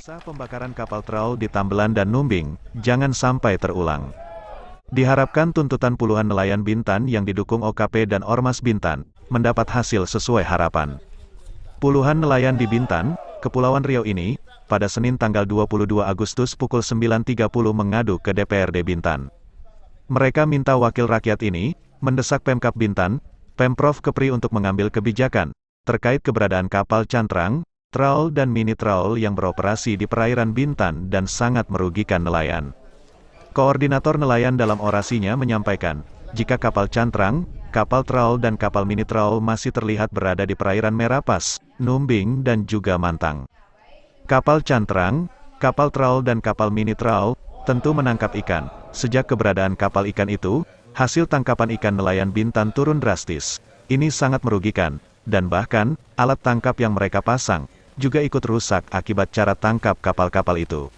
Kisah pembakaran kapal traul di Tambelan dan Numbing, jangan sampai terulang. Diharapkan tuntutan puluhan nelayan Bintan yang didukung OKP dan Ormas Bintan, mendapat hasil sesuai harapan. Puluhan nelayan di Bintan, Kepulauan Riau ini, pada Senin tanggal 22 Agustus pukul 9.30 mengadu ke DPRD Bintan. Mereka minta wakil rakyat ini, mendesak Pemkab Bintan, Pemprov Kepri untuk mengambil kebijakan, terkait keberadaan kapal cantrang, traul dan mini traul yang beroperasi di perairan Bintan dan sangat merugikan nelayan. Koordinator nelayan dalam orasinya menyampaikan, jika kapal cantrang, kapal traul dan kapal mini traul masih terlihat berada di perairan Merapas, Numbing dan juga Mantang. Kapal cantrang, kapal traul dan kapal mini traul, tentu menangkap ikan. Sejak keberadaan kapal ikan itu, hasil tangkapan ikan nelayan Bintan turun drastis. Ini sangat merugikan, dan bahkan, alat tangkap yang mereka pasang, juga ikut rusak akibat cara tangkap kapal-kapal itu.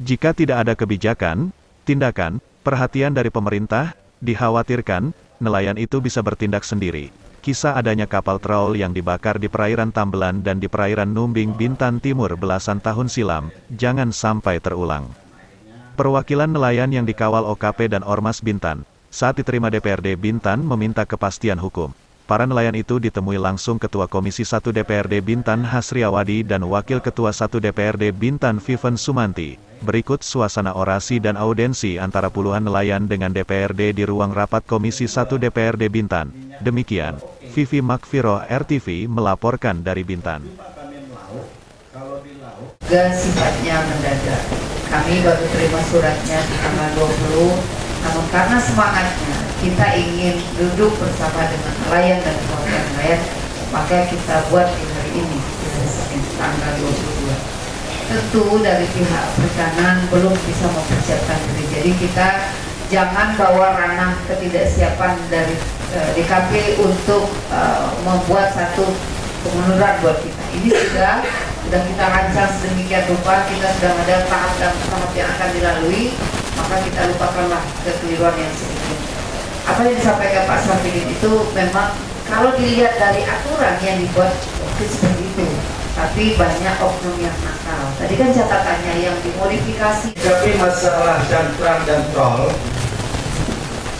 Jika tidak ada kebijakan, tindakan, perhatian dari pemerintah, dikhawatirkan, nelayan itu bisa bertindak sendiri. Kisah adanya kapal traul yang dibakar di perairan Tambelan dan di perairan Numbing Bintan Timur belasan tahun silam, jangan sampai terulang. Perwakilan nelayan yang dikawal OKP dan Ormas Bintan, saat diterima DPRD Bintan meminta kepastian hukum. Para nelayan itu ditemui langsung Ketua Komisi 1 DPRD Bintan Hasriawadi dan Wakil Ketua 1 DPRD Bintan Viven Sumanti. Berikut suasana orasi dan audensi antara puluhan nelayan dengan DPRD di ruang rapat Komisi 1 DPRD Bintan. Demikian, Vivi Makfiro RTV melaporkan dari Bintan. Sifatnya mendadak. Kami baru terima suratnya di tanggal 20, namun karena semangatnya kita ingin duduk bersama dengan nelayan dan keluarga nelayan, maka kita buat di hari ini, tanggal 22. Tentu dari pihak perikanan belum bisa mempersiapkan diri, jadi kita jangan bawa ranah ketidaksiapan dari DKP untuk membuat satu kemunduran buat kita. Ini sudah kita rancang sedemikian rupa, kita sedang ada tahap yang akan dilalui, maka kita lupakanlah kekeliruan yang sedikit. Apa yang disampaikan Pak Safidin itu memang kalau dilihat dari aturan yang dibuat seperti itu, tapi banyak oknum yang nakal. Tadi kan catatannya yang dimodifikasi. Tapi masalah cantrang dan traul,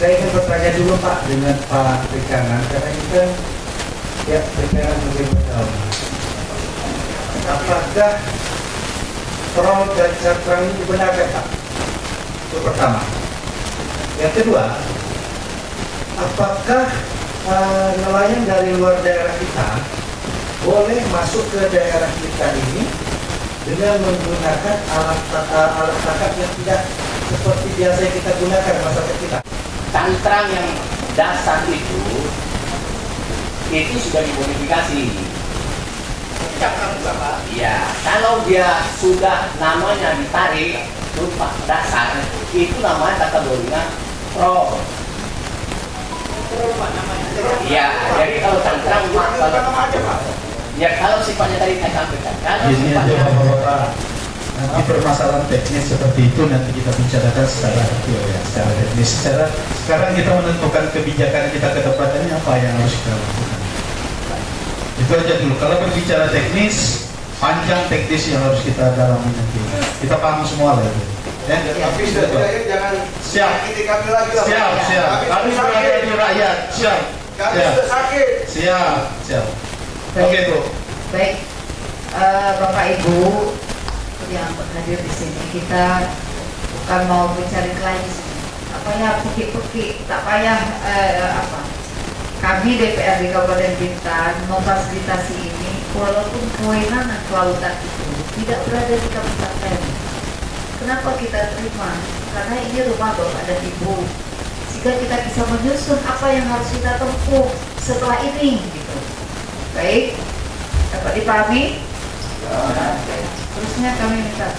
saya ingin bertanya dulu Pak dengan Pak Perikanan, karena ini kan ya perikanan lebih tahu. Apakah traul dan cantrang ini benarkah Pak? Itu pertama. Yang kedua, apakah nelayan dari luar daerah kita boleh masuk ke daerah kita ini dengan menggunakan alat tangkap yang tidak seperti biasa yang kita gunakan masyarakat kita? Cantrang yang dasar itu sudah dimodifikasi. Ya, kalau dia sudah namanya ditarik berupa dasar, itu namanya kategorinya pro. Ya, jadi kalau cantrang ya kalau sifatnya tadi saya sampaikan, kalau sifatnya nanti permasalahan teknis seperti itu nanti kita bicarakan secara teknis. Sekarang kita menentukan kebijakan kita ke depannya apa yang harus kita lakukan. Itu aja dulu. Kalau berbicara teknis, panjang teknis yang harus kita dalami nanti. Kita paham semua lah itu. Ya, tapi jangan siap. Kami lagi lah. Siap. Kami berada di rakyat. Siap. Kami sudah sakit. Siap. Oke Bu. Baik, Bapak Ibu yang hadir di sini, kita bukan mau mencari klaim, tak payah pekik-pekik, tak payah Kami DPRD Kabupaten Bintan memfasilitasi ini, walaupun kewenangan kelautan itu tidak berada di kabupaten. Kenapa kita terima? Karena ini rumah Bapak dan Ibu, sehingga kita bisa menyusun apa yang harus kita tempuh setelah ini, gitu. Baik, dapat dipahami? Terusnya kami minta.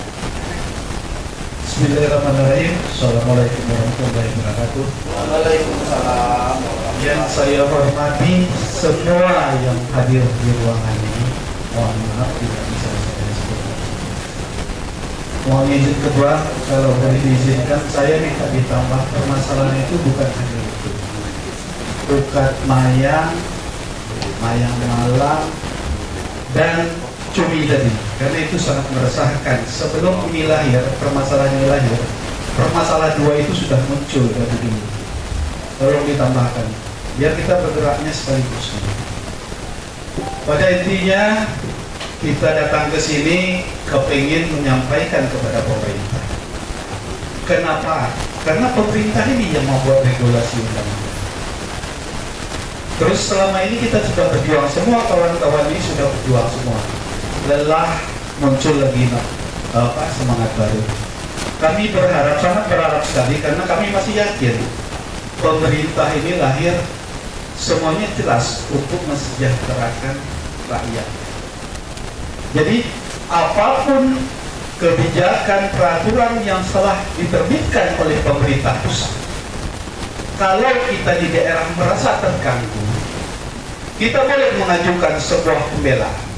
Bismillahirrahmanirrahim. Assalamualaikum warahmatullahi wabarakatuh. Waalaikumsalam. Yang saya hormati semua yang hadir di ruangan ini, mohon maaf tidak bisa saya sebutkan. Mohon izin kedua, kalau boleh diizinkan, saya minta ditambah permasalahan itu bukan hanya itu. Bukan mayang malang, dan cumi tadi, karena itu sangat meresahkan. Sebelum ini lahir, permasalahan ini lahir, permasalahan dua itu sudah muncul dari dulu. Tolong ditambahkan, biar kita bergeraknya sekaligus. Pada intinya kita datang ke sini kepingin menyampaikan kepada pemerintah. Kenapa? Karena pemerintah ini yang membuat regulasi undang-undang. Terus selama ini kita sudah berjuang, semua kawan-kawan ini sudah berjuang semua. Lelah, muncul lagi semangat baru. Kami berharap, sangat berharap sekali, karena kami masih yakin pemerintah ini lahir semuanya jelas untuk mensejahterakan rakyat. Jadi apapun kebijakan peraturan yang telah diterbitkan oleh pemerintah pusat, kalau kita di daerah merasa terganggu, kita boleh mengajukan sebuah pembelaan.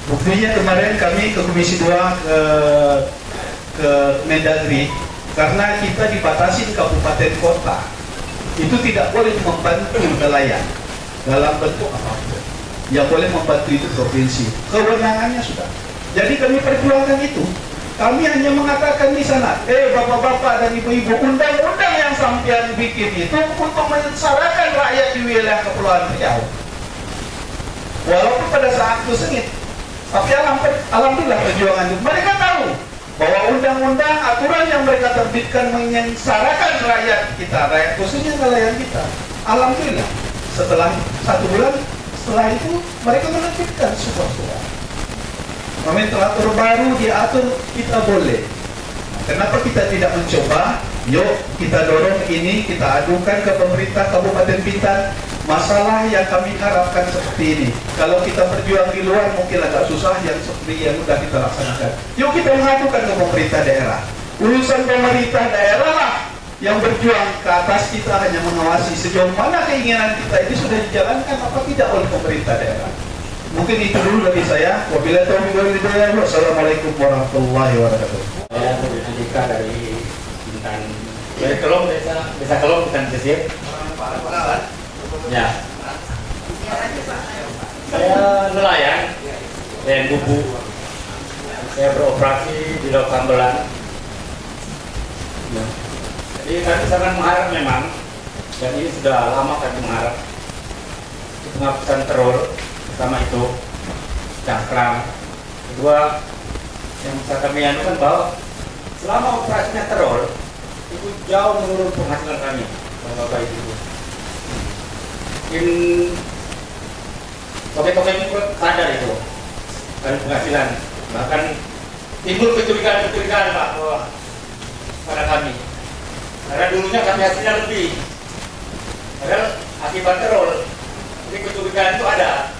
Buktinya kemarin kami ke Komisi 2 ke Mendagri, karena kita dibatasi kabupaten kota, itu tidak boleh membantu nelayan dalam bentuk apapun. Yang boleh membantu itu provinsi, kewenangannya sudah. Jadi kami perjuangkan itu. Kami hanya mengatakan di sana, bapak-bapak dan ibu-ibu, undang-undang yang sampean bikin itu untuk mensyaratkan rakyat di wilayah Kepulauan Riau. Walaupun pada saat itu sengit, tapi alhamdulillah perjuangan itu. Mereka tahu bahwa undang-undang aturan yang mereka terbitkan menyengsarakan rakyat kita, rakyat khususnya nelayan kita. Alhamdulillah setelah 1 bulan setelah itu mereka menerbitkan sebuah surat. Nomenklatur baru diatur, kita boleh. Kenapa kita tidak mencoba? Yuk kita dorong ini, kita adukan ke pemerintah Kabupaten Bintan. Masalah yang kami harapkan seperti ini. Kalau kita berjuang di luar mungkin agak susah, yang seperti yang sudah kita laksanakan. Yuk kita mengadukan ke pemerintah daerah. Urusan pemerintah daerah lah yang berjuang, ke atas kita hanya mengawasi sejauh mana keinginan kita ini sudah dijalankan apa tidak oleh pemerintah daerah. Mungkin itu dulu dari saya. Wabillahi taufiq wal hidayah. Wassalamualaikum warahmatullahi wabarakatuh. Saya Budi Andika dari Bintan. Dari Kelong, desa Kelong, Bintan Pesisir. Ya. Saya nelayan dan bubu. Saya beroperasi di Laut Tambelan. Ya. Jadi kami sangat mengharap memang, dan ini sudah lama kami mengharap, penghapusan teror. Pertama itu cakram. Kedua, yang bisa kami anukan bahwa selama operasinya teror itu jauh menurun penghasilan kami, bapak ibu. Mungkin topik-topik ini sadar itu dari penghasilan, bahkan timbul kecurigaan Pak pada kami. Karena dulunya kami hasilnya lebih, padahal akibat teror, jadi kecurigaan itu ada.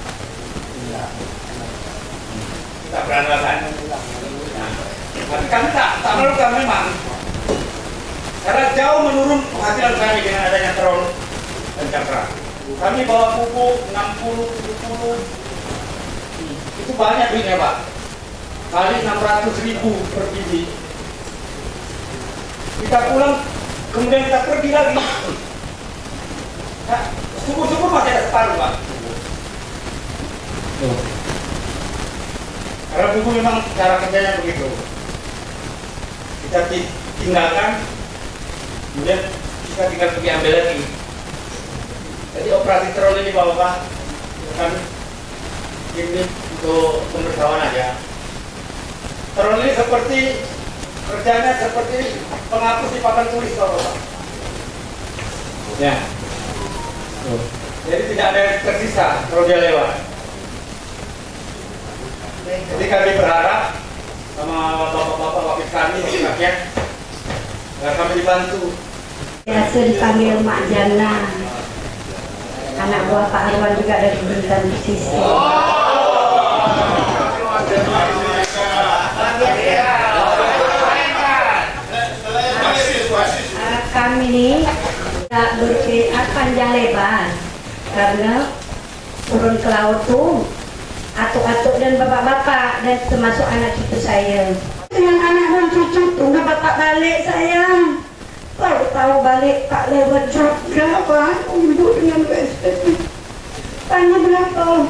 Kita beranggapan, tapi kami tak melakukan memang, karena jauh menurun penghasilan kami dengan adanya teror dan cakram. Kami bawa pupuk 60, 70, itu banyak duitnya Pak, kali 600.000 per biji. Kita pulang, kemudian kita pergi lagi. Nah, syukur-syukur masih ada separuh Pak. Tuh. Karena buku memang cara kerjanya begitu. Kita tinggalkan, kemudian kita tinggal pergi ambil lagi. Jadi operasi teror ini Bapak, kan ini untuk pemberitahuan aja. Teror ini seperti kerjanya seperti penghapus di papan tulis Bapak. Ya. Tuh. Jadi tidak ada yang tersisa kalau dia lewat. Jadi kami berharap sama bapak-bapak wakil kami rakyat agar kami dibantu. Biasa dipanggil Mak Jana, anak buah Pak Arwan juga dari Bintan Pesisir. Kami ini tidak berkeringat panjang lebar karena turun ke laut tuh atuk-atuk dan bapak-bapak dan termasuk anak cucu saya. Dengan anak dan cucu tunggu bapak balik sayang. Tahu balik tak lewat juga Pak, ibu dengan USP. Tanya berapa?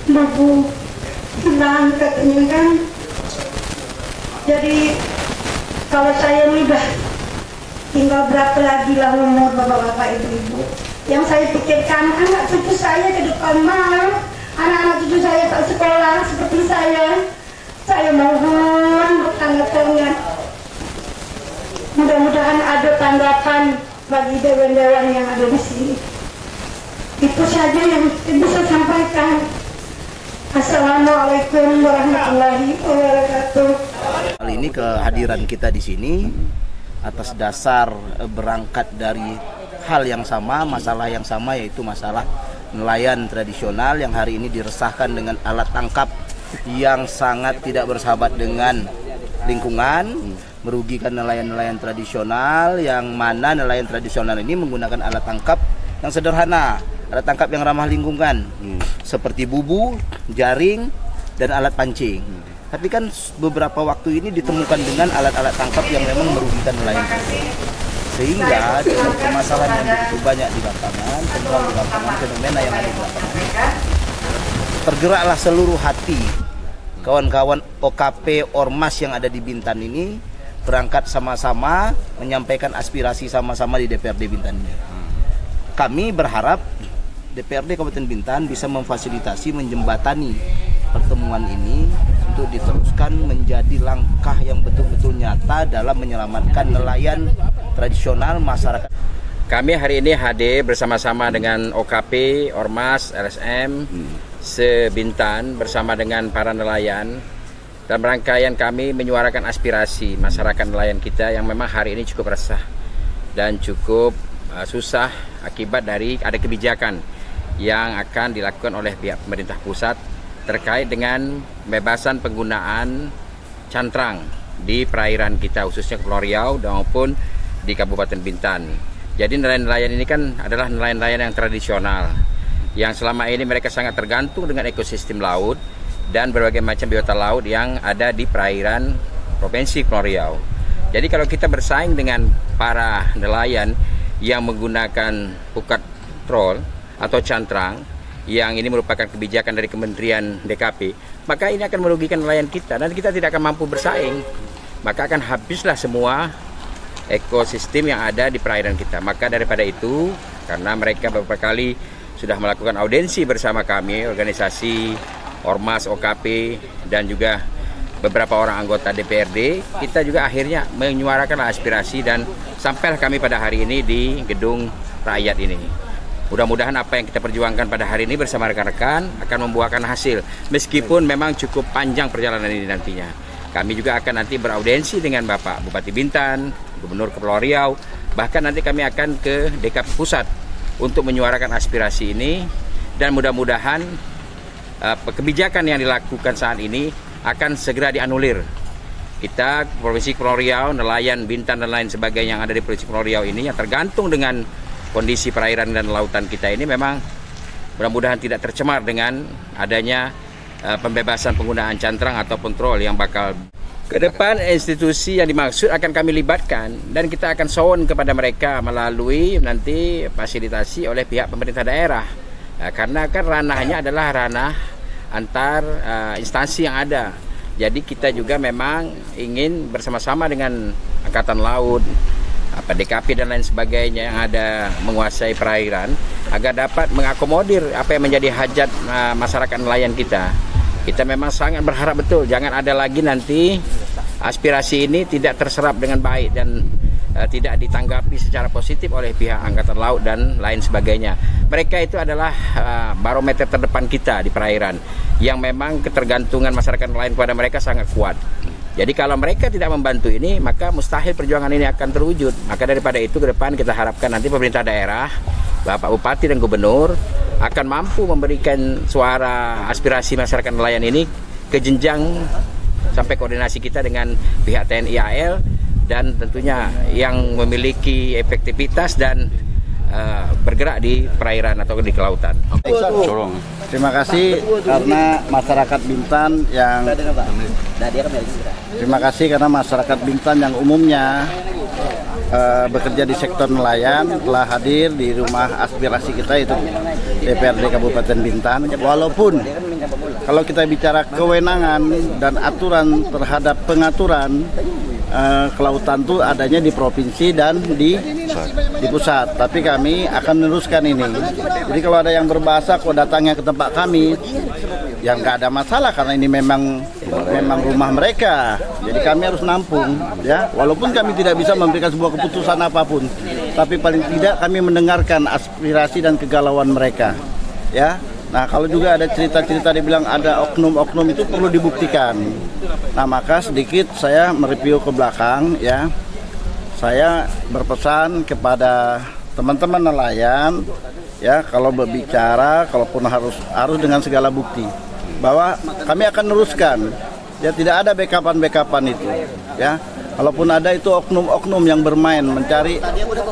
50. Tenang katanya kan. Jadi kalau saya ini udah tinggal berapa lagi lah umur bapak-bapak ibu-ibu. Yang saya pikirkan anak cucu saya ke depan malam, anak-anak cucu saya tak sekolah seperti saya. Saya mohon bertanda tangan. Mudah-mudahan ada tanggapan bagi dewan-dewan yang ada di sini. Itu saja yang bisa sampaikan. Assalamualaikum warahmatullahi wabarakatuh. Kali ini kehadiran kita di sini atas dasar berangkat dari hal yang sama, masalah yang sama, yaitu masalah nelayan tradisional yang hari ini diresahkan dengan alat tangkap yang sangat tidak bersahabat dengan lingkungan, merugikan nelayan-nelayan tradisional, yang mana nelayan tradisional ini menggunakan alat tangkap yang sederhana, alat tangkap yang ramah lingkungan, seperti bubu, jaring, dan alat pancing. Tapi kan beberapa waktu ini ditemukan dengan alat-alat tangkap yang memang merugikan nelayan. Sehingga dengan permasalahan yang begitu banyak di lapangan, temuan di lapangan, fenomena yang ada di lapangan, tergeraklah seluruh hati kawan-kawan OKP Ormas yang ada di Bintan ini berangkat sama-sama menyampaikan aspirasi sama-sama di DPRD Bintan ini. Kami berharap DPRD Kabupaten Bintan bisa memfasilitasi, menjembatani pertemuan ini untuk diteruskan menjadi langkah yang betul-betul nyata dalam menyelamatkan nelayan tradisional masyarakat. Kami hari ini hadir bersama-sama dengan OKP, Ormas, LSM, se-Bintan bersama dengan para nelayan. Dalam rangkaian kami menyuarakan aspirasi masyarakat nelayan kita yang memang hari ini cukup resah dan cukup susah akibat dari ada kebijakan yang akan dilakukan oleh pihak pemerintah pusat terkait dengan pembebasan penggunaan cantrang di perairan kita, khususnya Kepulauan Riau maupun di Kabupaten Bintan. Jadi nelayan-nelayan ini kan adalah nelayan-nelayan yang tradisional, yang selama ini mereka sangat tergantung dengan ekosistem laut dan berbagai macam biota laut yang ada di perairan Provinsi Kepulauan Riau. Jadi kalau kita bersaing dengan para nelayan yang menggunakan pukat trol atau cantrang, yang ini merupakan kebijakan dari Kementerian DKP, maka ini akan merugikan nelayan kita dan kita tidak akan mampu bersaing. Maka akan habislah semua ekosistem yang ada di perairan kita. Maka daripada itu, karena mereka beberapa kali sudah melakukan audiensi bersama kami, organisasi Ormas, OKP, dan juga beberapa orang anggota DPRD, kita juga akhirnya menyuarakan aspirasi dan sampailah kami pada hari ini di gedung rakyat ini. Mudah-mudahan apa yang kita perjuangkan pada hari ini bersama rekan-rekan akan membuahkan hasil. Meskipun memang cukup panjang perjalanan ini nantinya. Kami juga akan nanti beraudiensi dengan Bapak Bupati Bintan, Gubernur Kepulauan Riau, bahkan nanti kami akan ke DKP Pusat untuk menyuarakan aspirasi ini. Dan mudah-mudahan kebijakan yang dilakukan saat ini akan segera dianulir. Kita, Provinsi Kepulauan Riau, nelayan Bintan dan lain sebagainya yang ada di Provinsi Kepulauan Riau ini yang tergantung dengan kondisi perairan dan lautan kita ini memang mudah-mudahan tidak tercemar dengan adanya pembebasan penggunaan cantrang ataupun trol yang bakal ke depan. Institusi yang dimaksud akan kami libatkan dan kita akan sound kepada mereka melalui nanti fasilitasi oleh pihak pemerintah daerah, karena kan ranahnya adalah ranah antar instansi yang ada. Jadi kita juga memang ingin bersama-sama dengan Angkatan Laut, DKP dan lain sebagainya yang ada menguasai perairan agar dapat mengakomodir apa yang menjadi hajat masyarakat nelayan kita. Kita memang sangat berharap betul jangan ada lagi nanti aspirasi ini tidak terserap dengan baik dan tidak ditanggapi secara positif oleh pihak Angkatan Laut dan lain sebagainya. Mereka itu adalah barometer terdepan kita di perairan yang memang ketergantungan masyarakat nelayan kepada mereka sangat kuat. Jadi kalau mereka tidak membantu ini, maka mustahil perjuangan ini akan terwujud. Maka daripada itu ke depan kita harapkan nanti pemerintah daerah, Bapak Bupati dan Gubernur akan mampu memberikan suara aspirasi masyarakat nelayan ini ke jenjang sampai koordinasi kita dengan pihak TNI AL dan tentunya yang memiliki efektivitas dan bergerak di perairan atau di kelautan. Terima kasih karena masyarakat Bintan yang yang umumnya bekerja di sektor nelayan telah hadir di rumah aspirasi kita, itu DPRD Kabupaten Bintan. Walaupun kalau kita bicara kewenangan dan aturan terhadap pengaturan kelautan itu adanya di provinsi dan di pusat. Tapi kami akan meneruskan ini. Jadi kalau ada yang berbahasa kok datangnya ke tempat kami, ya nggak ada masalah karena ini memang rumah mereka. Jadi kami harus nampung, ya. Walaupun kami tidak bisa memberikan sebuah keputusan apapun, tapi paling tidak kami mendengarkan aspirasi dan kegalauan mereka, ya. Nah, kalau juga ada cerita-cerita dibilang ada oknum-oknum itu perlu dibuktikan. Nah, maka sedikit saya mereview ke belakang, ya. Saya berpesan kepada teman-teman nelayan, ya, kalau berbicara, kalaupun harus dengan segala bukti, bahwa kami akan teruskan. Ya, tidak ada backupan itu, ya. Kalaupun ada itu oknum-oknum yang bermain mencari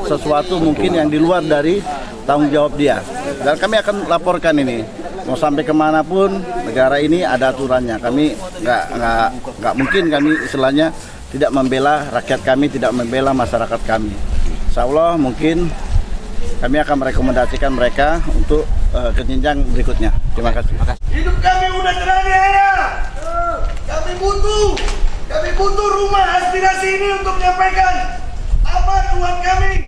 sesuatu mungkin yang di luar dari tanggung jawab dia. Dan kami akan laporkan ini. Mau sampai kemanapun negara ini ada aturannya. Kami nggak mungkin kami istilahnya tidak membela rakyat kami, tidak membela masyarakat kami. Insya Allah mungkin kami akan merekomendasikan mereka untuk ke jenjang berikutnya. Terima kasih. Hidup kami udah teraniaya. Kami butuh rumah aspirasi ini untuk menyampaikan apa tujuan kami.